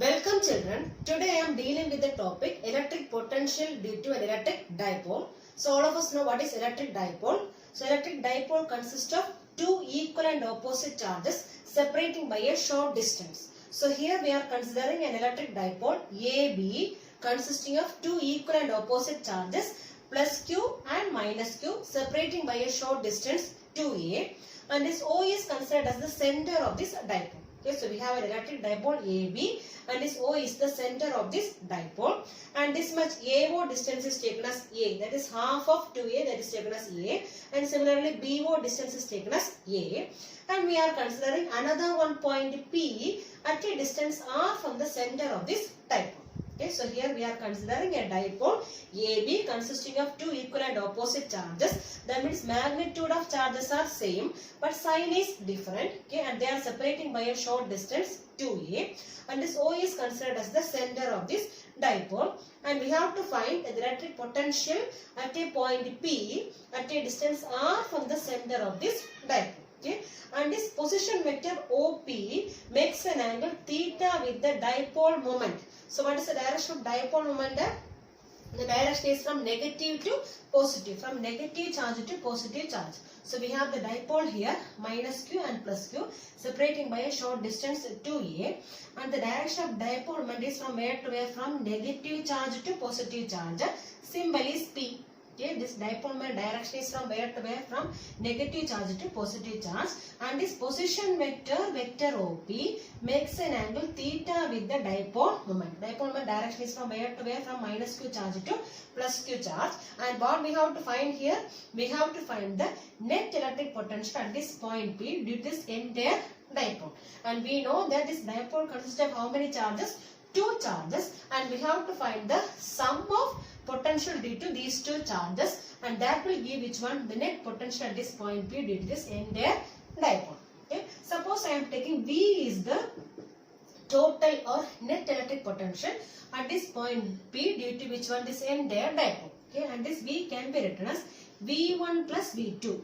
Welcome children. Today I am dealing with the topic electric potential due to an electric dipole. So all of us know what is electric dipole. So electric dipole consists of two equal and opposite charges separating by a short distance. So here we are considering an electric dipole AB consisting of two equal and opposite charges plus Q and minus Q separating by a short distance 2A, and this O is considered as the center of this dipole. Okay, so we have an electric dipole AB and this O is the center of this dipole, and this much AO distance is taken as A, that is half of 2A, that is taken as A, and similarly BO distance is taken as A, and we are considering another one point P at a distance R from the center of this dipole. Okay, so here we are considering a dipole AB consisting of two equal and opposite charges. That means magnitude of charges are same but sign is different. Okay, and they are separating by a short distance 2A, and this O is considered as the center of this dipole, and we have to find the electric potential at a point P at a distance R from the center of this dipole. Okay, and this position vector OP makes an angle theta with the dipole moment. So what is the direction of dipole moment? The direction is from negative to positive, from negative charge to positive charge. So we have the dipole here minus Q and plus Q separating by a short distance 2A, and the direction of dipole moment is from where to where? From negative charge to positive charge. Symbol is P. Okay, this dipole moment direction is from where to where? From negative charge to positive charge, and this position vector OP makes an angle theta with the dipole moment. Dipole moment direction is from where to where? From minus Q charge to plus Q charge, and what we have to find here? We have to find the net electric potential at this point P due to this entire dipole, and we know that this dipole consists of how many charges? Two charges, and we have to find the sum of potential due to these two charges, and that will give which one? The net potential at this point P due to this entire dipole. Okay, suppose I am taking V is the total or net electric potential at this point P due to which one? This entire dipole. Okay, and this V can be written as V1 plus V2.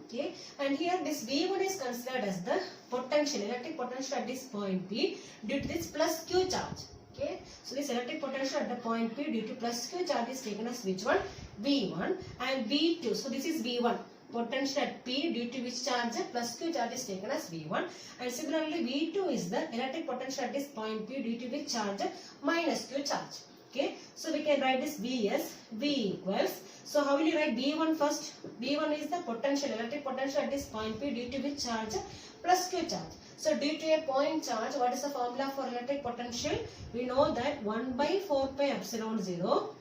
Okay, and here this V1 is considered as the potential, electric potential at this point P due to this plus Q charge. Okay, so this electric potential at the point P due to plus Q charge is taken as which one? V1, and V2. So this is V1, potential at P due to which charge? Plus Q charge is taken as V1, and similarly V2 is the electric potential at this point P due to which charge? Minus Q charge. Okay, so we can write this V as V equals. So how will you write V1 first? V1 is the potential, electric potential at this point P due to which charge? Plus Q charge. So due to a point charge, what is the formula for electric potential? We know that 1 by 4 pi epsilon 0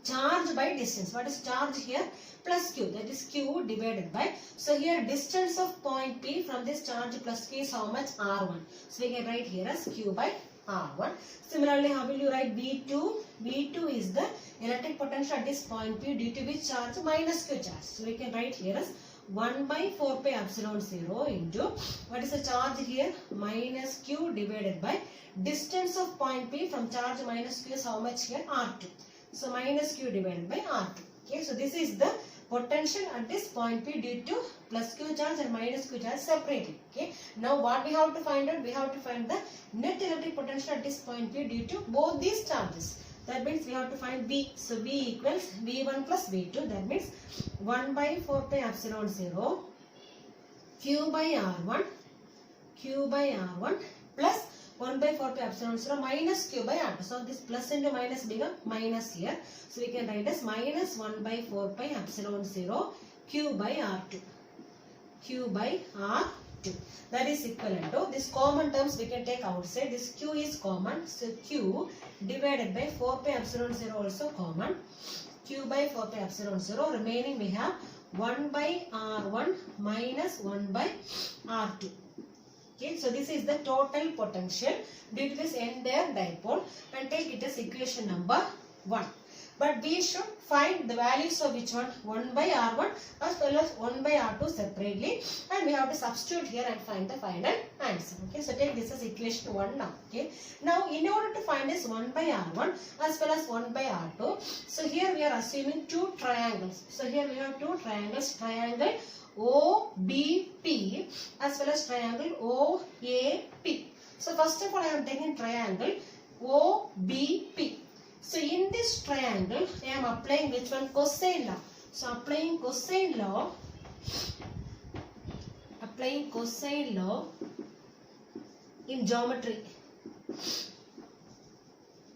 charge by distance. What is charge here? Plus Q, that is Q divided by. So here distance of point P from this charge plus Q is how much? R1. So we can write here as Q by R1. Similarly, how will you write V2? V2 is the electric potential at this point P due to which charge? Minus Q charge. So we can write here as 1 by 4 pi epsilon 0 into, what is the charge here? Minus Q divided by distance of point P from charge minus Q is how much here? R2. So minus Q divided by R2. Okay, so this is the potential at this point P due to plus Q charge and minus Q charge separately. Okay, now what we have to find out? We have to find the net electric potential at this point P due to both these charges. That means we have to find V. So V equals V1 plus V2. That means 1 by 4 pi epsilon 0 Q by R1 plus 1 by 4 pi epsilon 0 minus Q by R2. So this plus into minus become minus here. So we can write as minus 1 by 4 pi epsilon 0 Q by R2. Q by R2. That is equivalent to this common terms we can take outside. This Q is common. So Q divided by 4 pi epsilon 0 also common. Q by 4 pi epsilon 0. Remaining we have 1 by R1 minus 1 by R2. Okay, so this is the total potential due to this entire dipole, and take it as equation number 1. But we should find the values of which one? 1 by R1 as well as 1 by R2 separately, and we have to substitute here and find the final answer. Okay, so take this as equation 1 now. Okay, now in order to find this 1 by R1 as well as 1 by R2, so here we are assuming two triangles. So here we have two triangles, triangle OBP as well as triangle OAP. So first of all, I am taking triangle OBP. So in this triangle, I am applying which one? Cosine law. So applying cosine law in geometry.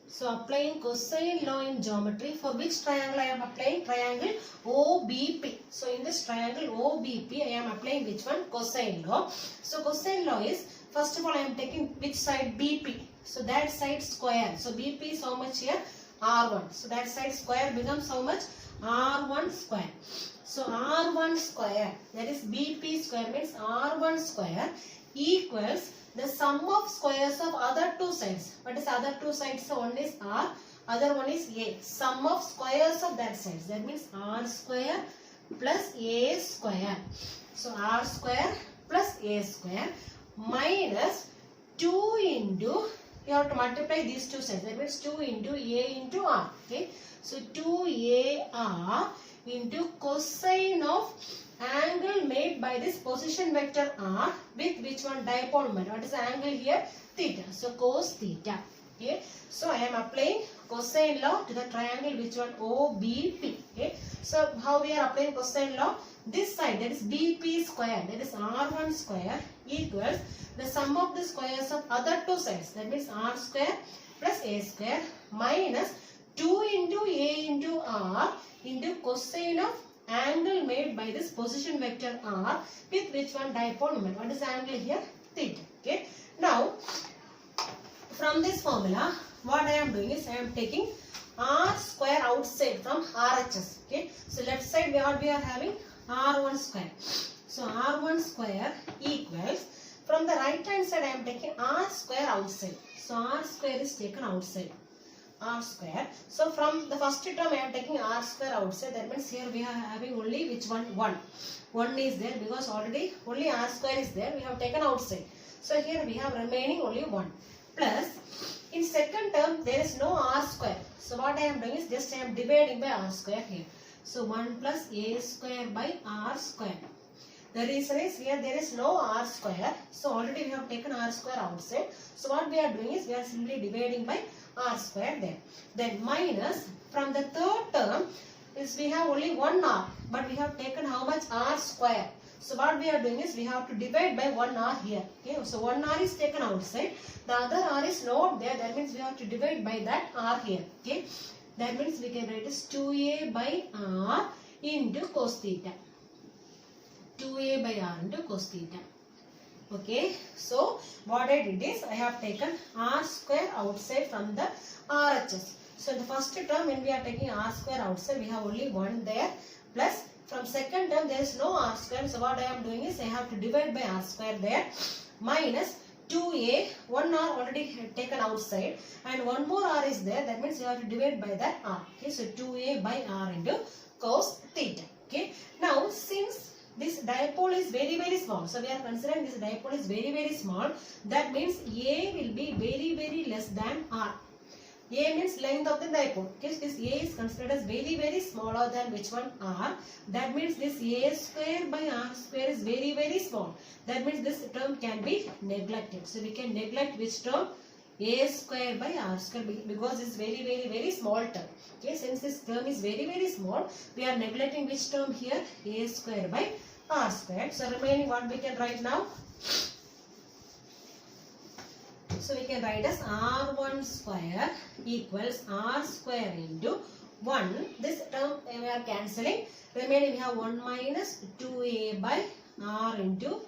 So applying cosine law in geometry, for which triangle I am applying? Triangle OBP. So in this triangle OBP, I am applying which one? Cosine law. So cosine law is, first of all, I am taking which side? BP. So that side square. So BP is how much here? R1. So that side square becomes how much? R1 square. So R1 square, that is BP square, means R1 square equals the sum of squares of other two sides. What is other two sides? So one is R, other one is A. Sum of squares of that sides. That means R square plus A square. So R square plus A square minus 2 into, you have to multiply these two sides. That means 2 into A into R. Okay. So 2AR into cosine of angle made by this position vector R with which one? Dipole moment. What is the angle here? Theta. So cos theta. Okay. So I am applying cosine law to the triangle which one? OBP. Okay. So how we are applying cosine law? This side, that is BP square, that is R1 square equals the sum of the squares of other two sides. That means R square plus A square minus 2 into A into R into cosine of angle made by this position vector R with which one? Dipole moment. What is the angle here? Theta. Okay. Now, from this formula, what I am doing is I am taking R square outside from RHS. Okay. So left side we are having R1 square. So R1 square equals, from the right hand side I am taking R square outside. So R square is taken outside. R square. So from the first term I am taking R square outside. That means here we are having only which one? 1. 1 is there because already only R square is there. We have taken outside. So here we have remaining only 1. Plus in second term there is no R square. So what I am doing is just I am dividing by R square here. So 1 plus A square by R square. The reason is here there is no R square. So already we have taken R square outside. So what we are doing is we are simply dividing by R square there. Then minus, from the third term is we have only 1 R. But we have taken how much? R square. So what we are doing is we have to divide by 1 R here. Okay. So 1 R is taken outside. The other R is not there. That means we have to divide by that R here. Okay. That means we can write as 2A by R into cos theta. 2A by R into cos theta. Okay. So what I did is I have taken R square outside from the RHS. So the first term when we are taking R square outside, we have only 1 there. Plus from second term there is no R square. So what I am doing is I have to divide by R square there. Minus 2A, 1 R already taken outside and 1 more R is there. That means you have to divide by that R. Okay, so 2A by R into cos theta. Okay. Now since this dipole is very small, so we are considering this dipole is very small. That means A will be very less than R. A means length of the dipole. Okay, this A is considered as very smaller than which one? R. That means this A square by R square is very small. That means this term can be neglected. So we can neglect which term? A square by R square, because it's very small term. Okay, since this term is very small, we are neglecting which term here? A square by R square. So remaining what we can write now? So we can write as R1 square equals R square into 1. This term we are cancelling. Remaining we have 1 minus 2A by R into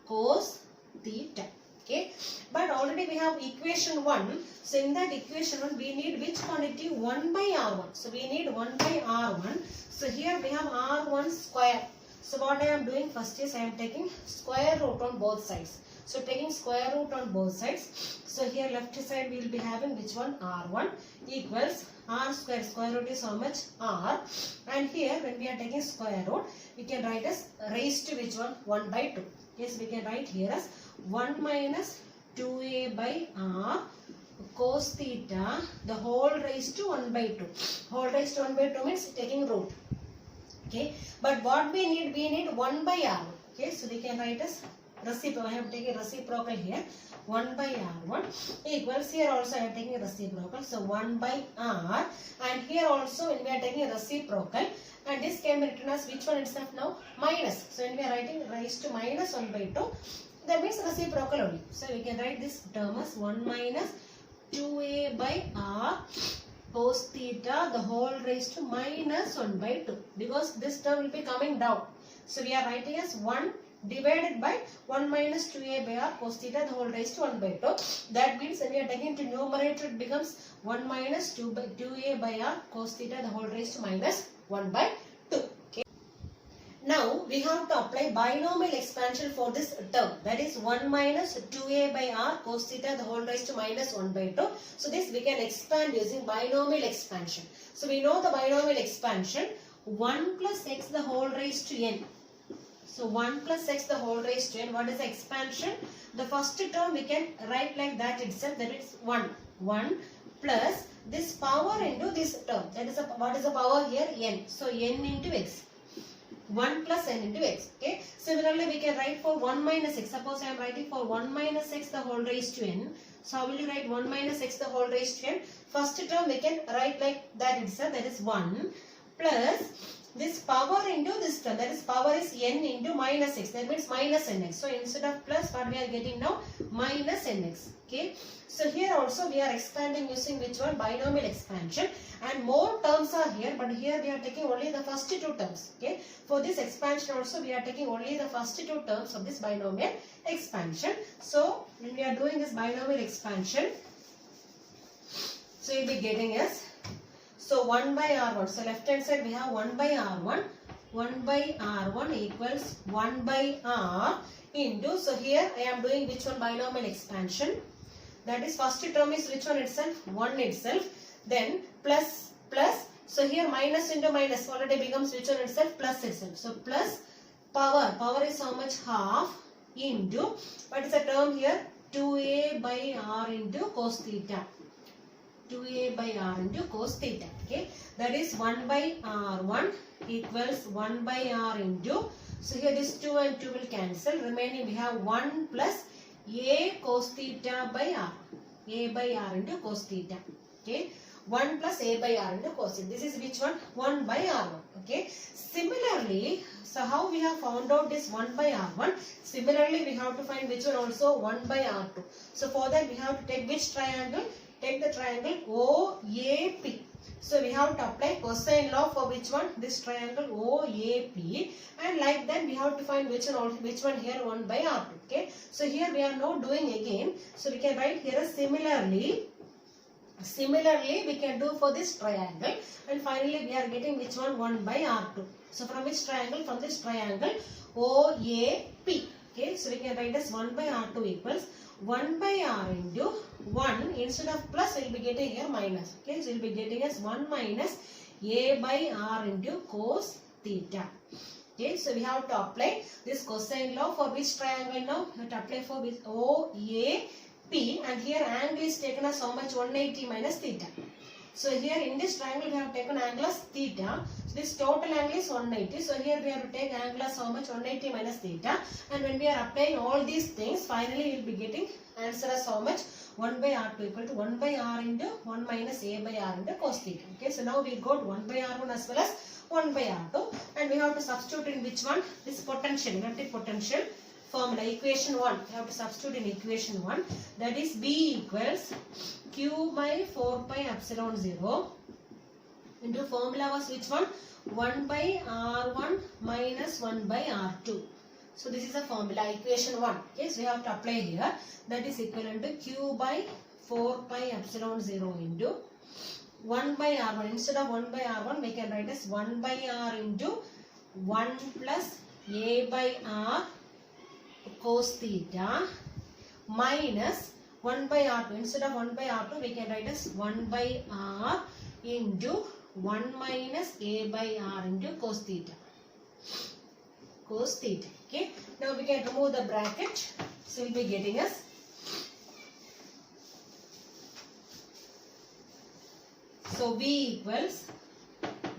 cos theta. Okay. But already we have equation 1. So in that equation 1 we need which quantity? 1 by R1. So we need 1 by R1. So here we have R1 square. So what I am doing first is I am taking square root on both sides. So taking square root on both sides. So here left side we will be having which one? R1 equals R square. Square root is how much? R. And here when we are taking square root, we can write as raised to which one? 1 by 2. Yes, we can write here as 1 minus 2A by R cos theta, the whole raised to 1 by 2. Whole raised to 1 by 2 means taking root. Okay. But what we need 1 by R. Okay. So we can write as reciprocal. I have taken reciprocal here. 1 by R1 equals, here also I am taking a reciprocal. So 1 by R, and here also when we are taking a reciprocal, and this can be written as which one itself now? Minus. So when we are writing raised to minus 1 by 2, that means reciprocal only. So we can write this term as 1 minus 2a by R cos theta the whole raised to minus 1 by 2, because this term will be coming down. So we are writing as 1 divided by 1 minus 2a by R cos theta the whole raised to 1 by 2. That means when we are taking to numerator, it becomes 1 minus 2a by R cos theta the whole raised to minus 1 by 2. Okay. Now we have to apply binomial expansion for this term, that is 1 minus 2a by R cos theta the whole raised to minus 1 by 2. So this we can expand using binomial expansion. So we know the binomial expansion, 1 plus x the whole raised to n. So 1 plus x the whole raised to n. What is the expansion? The first term we can write like that itself, that is 1. 1 plus this power into this term. That is what is the power here? N. So n into x. 1 plus n into x. Okay. Similarly, we can write for 1 minus x. Suppose I am writing for 1 minus x the whole raised to n. So how will you write 1 minus x the whole raised to n? First term we can write like that itself. That is 1 plus this power into this term, that is power is n into minus x, that means minus nx. So instead of plus, what we are getting now? Minus nx. Okay. So here also we are expanding using which one? Binomial expansion, and more terms are here, but here we are taking only the first two terms. Okay. For this expansion also we are taking only the first two terms of this binomial expansion. So when we are doing this binomial expansion, so you will be getting as, so 1 by R1. So left hand side we have 1 by R1. 1 by R1 equals 1 by R into, so here I am doing which one? Binomial expansion. That is first term is which one itself? 1 itself. Then plus, so here minus into minus already becomes which one itself? Plus itself. So plus power is how much? Half into, what is the term here? 2a by R into cos theta. 2a by R into cos theta. Okay. That is 1 by R1 equals 1 by R into, so here this 2 and 2 will cancel. Remaining we have 1 plus a cos theta by R. A by R into cos theta. Okay. 1 plus a by R into cos theta. This is which one? 1 by R1. Okay. Similarly, so how we have found out this 1 by R1? Similarly, we have to find which one also? 1 by R2. So for that we have to take which triangle? Take the triangle OAP. So we have to apply cosine law for which one? This triangle OAP, and like that we have to find which one here? 1 by R2. Okay. So here we are now doing again. So we can write here similarly we can do for this triangle, and finally we are getting which one? 1 by R2. So from which triangle? From this triangle OAP. Okay. So we can write as 1 by R2 equals 1 by R into 1, instead of plus we will be getting here minus. Okay, so we will be getting as 1 minus a by R into cos theta. Okay, so we have to apply this cosine law for which triangle now? We have to apply for which? OAP, and here angle is taken as how much? 180 minus theta. So here in this triangle we have taken angle as theta. So this total angle is 180. So here we have to take angle as how much? 180 minus theta. And when we are applying all these things, finally we will be getting answer as how much? 1 by R2 equal to 1 by R into 1 minus a by R into cos theta. Okay, so now we got 1 by R1 as well as 1 by R2. And we have to substitute in which one? This potential, electric potential formula, equation 1. We have to substitute in equation 1. That is B equals Q by 4 pi epsilon 0 into formula was which one? 1 by R1 minus 1 by R2. So this is a formula, equation 1. Okay, so we have to apply here. That is equivalent to Q by 4 pi epsilon 0 into 1 by R1. Instead of 1 by R1, we can write as 1 by R into 1 plus a by R cos theta minus 1 by R2. Instead of 1 by R2, we can write as 1 by R into 1 minus a by R into cos theta. Cos theta. Okay. Now we can remove the bracket. So we will be getting us V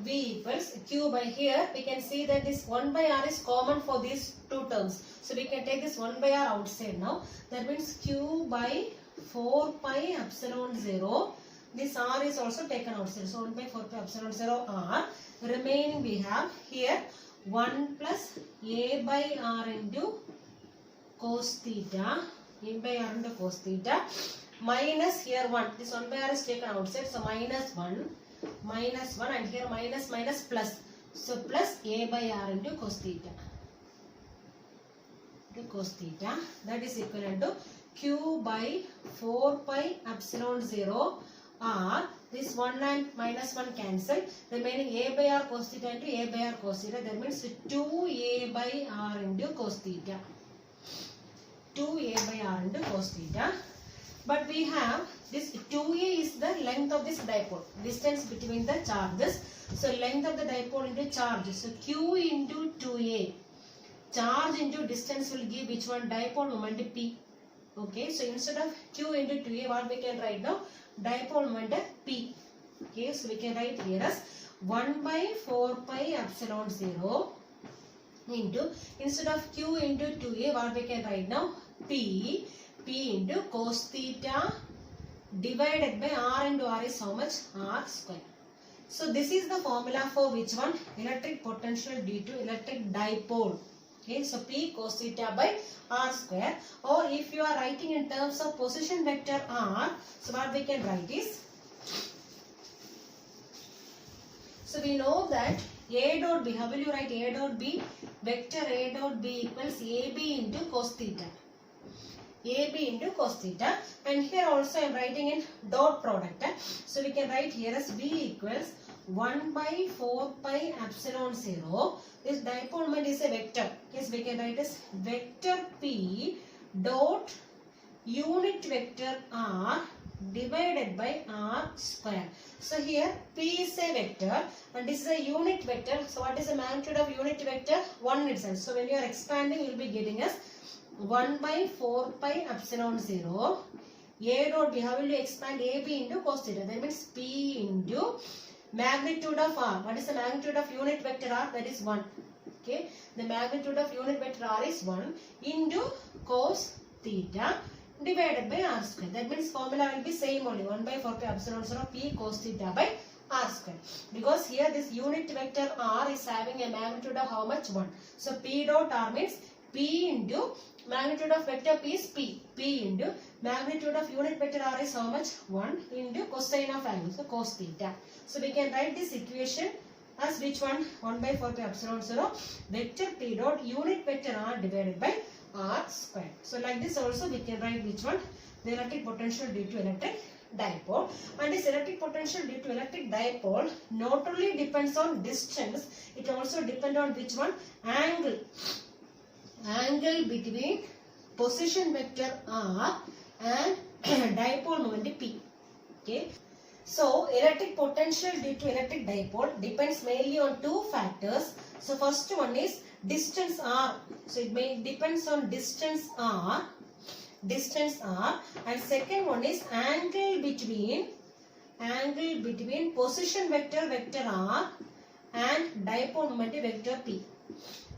V equals Q by here. We can see that this 1 by R is common for these two terms. So we can take this 1 by R outside now. That means Q by 4 pi epsilon 0. This R is also taken outside. So 1 by 4 pi epsilon 0 R. Remaining we have here 1 plus A by R into cos theta. A by R into cos theta. Minus here 1. This 1 by R is taken outside. So minus 1 and here minus plus. So plus A by R into cos theta. That is equivalent to Q by 4 pi epsilon 0 R. This 1 and minus 1 cancel. Remaining A by R cos theta into A by R cos theta. That means 2A by R into cos theta. 2A by R into cos theta. But we have this 2A is the length of this dipole. Distance between the charges. So length of the dipole into charge. So Q into 2A. Charge into distance will give which one? Dipole moment P. Okay, so instead of Q into 2A, what we can write now? Dipole moment P. Okay, so we can write here as 1 by 4 pi epsilon 0 into, instead of Q into 2A, what we can write now? P into cos theta divided by R into R is how much? R square. So this is the formula for which one? Electric potential due to electric dipole. Okay, so P cos theta by R square. Or if you are writing in terms of position vector R, so what we can write is, so we know that A dot B, how will you write A dot B? Vector A dot B equals AB into cos theta. AB into cos theta, and here also I am writing in dot product. So we can write here as B equals 1 by 4 pi epsilon 0. This dipole moment is a vector. Yes, we can write as vector P dot unit vector R divided by R square. So here P is a vector and this is a unit vector. So what is the magnitude of unit vector? 1 itself. So when you are expanding, you will be getting as 1 by 4 pi epsilon 0. A dot B, how will you expand AB into cos theta? That means P into magnitude of R. What is the magnitude of unit vector R? That is 1. Okay. The magnitude of unit vector R is 1 into cos theta divided by R square. That means formula will be same only. 1 by 4 pi epsilon 0 P cos theta by R square. Because here this unit vector R is having a magnitude of how much? 1. So P dot R means P into magnitude of vector P is P. P into magnitude of unit vector R is how much? 1 into cosine of angle. So cos theta. So we can write this equation as which one? 1 by 4 pi epsilon 0 vector P dot unit vector R divided by R square. So like this also we can write which one? The electric potential due to electric dipole. And this electric potential due to electric dipole not only depends on distance, it also depends on which one? Angle. Angle between position vector R and dipole moment P. Okay. So electric potential due to electric dipole depends mainly on two factors. So first one is distance R. So it depends on distance R, and second one is angle between position vector R and dipole moment vector P.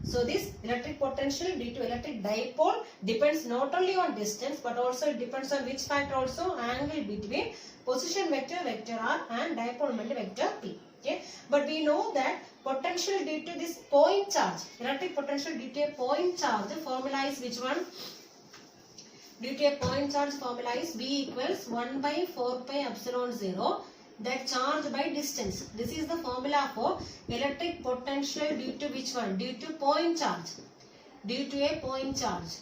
So this electric potential due to electric dipole depends not only on distance but also it depends on which factor also? Angle between position vector R and dipole moment vector P. Okay. But we know that potential due to this point charge, electric potential due to a point charge, the formula is which one? Due to a point charge, formula is V equals 1 by 4 pi epsilon 0. That charge by distance. This is the formula for electric potential due to which one? Due to point charge. Due to a point charge.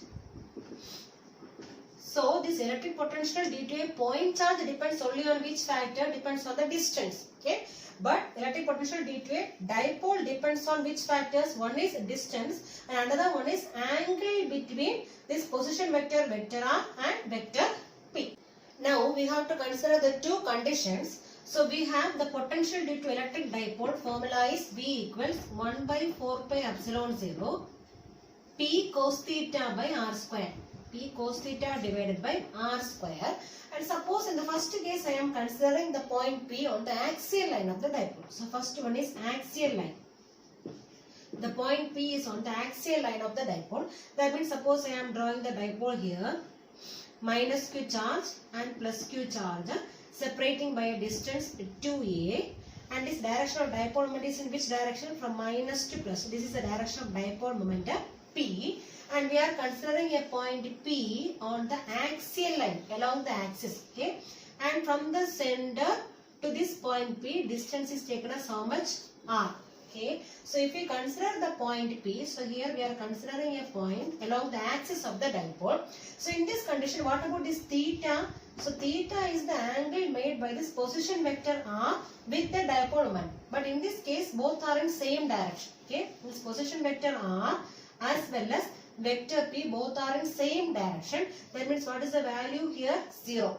So this electric potential due to a point charge depends only on which factor? Depends on the distance. Okay. But electric potential due to a dipole depends on which factors? One is distance and another one is angle between this position vector R and vector P. Now we have to consider the two conditions. So we have the potential due to electric dipole formula is V equals 1 by 4 pi epsilon 0 P cos theta by R square. P cos theta divided by R square. And suppose in the first case I am considering the point P on the axial line of the dipole. So first one is axial line. The point P is on the axial line of the dipole. That means suppose I am drawing the dipole here, minus q charge and plus q charge, separating by a distance 2a, and this direction of dipole moment is in which direction? From minus to plus. This is the direction of dipole moment P, and we are considering a point P on the axial line along the axis. Okay, and from the center to this point P, distance is taken as how much? R. Okay, so if we consider the point P, so here we are considering a point along the axis of the dipole. So in this condition, what about this theta? So theta is the angle made by this position vector R with the dipole moment. But in this case, both are in same direction. Okay, this position vector R as well as vector P, both are in same direction. That means what is the value here? 0.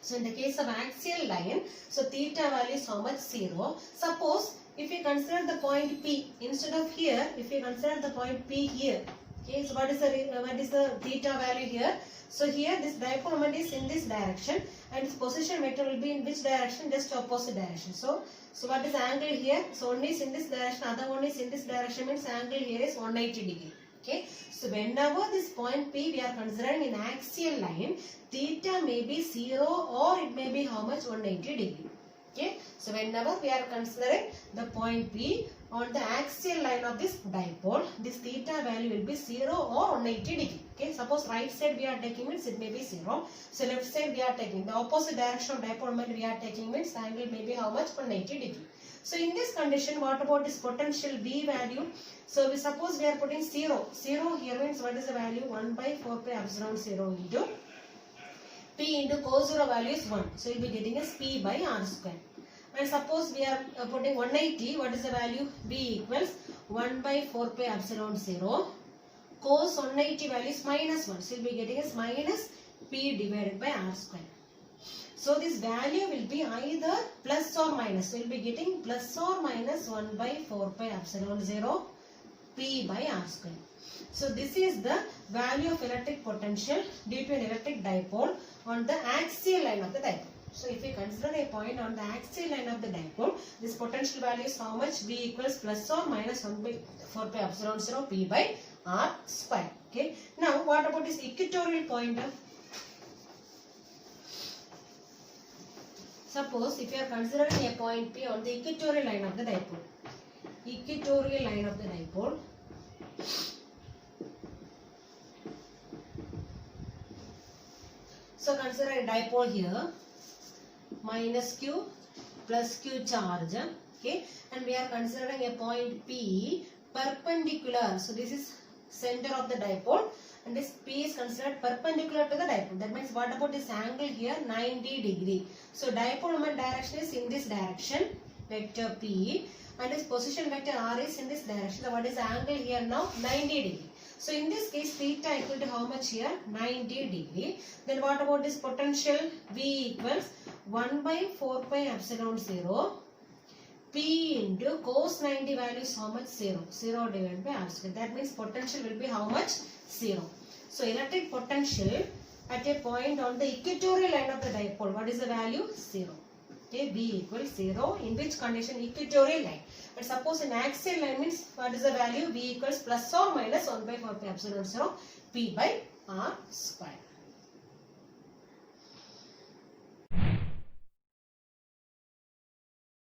So in the case of axial line, so theta value is how much? 0. Suppose if we consider the point P, instead of here, if we consider the point P here, okay, so what is the theta value here? So here this dipole moment is in this direction, and its position vector will be in which direction? Just opposite direction. So what is the angle here? So one is in this direction, other one is in this direction, means angle here is 180 degree. Okay, so whenever this point P we are considering in axial line, theta may be 0 or it may be how much? 180 degree. Okay, so whenever we are considering the point P on the axial line of this dipole, this theta value will be 0 or 180 degree. Okay, suppose right side we are taking means it may be 0. So left side we are taking the opposite direction of dipole moment we are taking means the angle may be how much? 180 degree. So in this condition, what about this potential V value? So we suppose we are putting 0. 0 here means what is the value? 1 by 4 pi epsilon 0 into P into cos 0 value is 1. So you will be getting as P by R square. And suppose we are putting 180, what is the value? V equals 1 by 4 pi epsilon 0. Cos 180 value is minus 1. So you will be getting as minus P divided by R square. So this value will be either plus or minus. So you will be getting plus or minus 1 by 4 pi epsilon 0 P by R square. So this is the value of electric potential due to an electric dipole on the axial line of the dipole. So if we consider a point on the axial line of the dipole, this potential value is how much? V equals plus or minus 1 by 4 pi epsilon 0 P by R square. Okay. Now what about this equatorial point? Suppose if you are considering a point P on the equatorial line of the dipole. Equatorial line of the dipole. So consider a dipole here, minus q plus q charge, okay, and we are considering a point P perpendicular. So this is center of the dipole, and this P is considered perpendicular to the dipole. That means what about this angle here? 90 degree. So dipole moment direction is in this direction, vector P, and its position vector R is in this direction. So what is the angle here now? 90 degree. So in this case, theta equal to how much here? 90 degree. Then what about this potential? V equals 1 by 4 pi epsilon 0 P into cos 90 value is how much? 0. 0 divided by R square. That means potential will be how much? 0. So electric potential at a point on the equatorial line of the dipole, what is the value? 0. Okay, V equals 0. In which condition? Equatorial line. But suppose in axial line means what is the value? V equals plus or minus 1 by 4 pi epsilon 0 P by R square.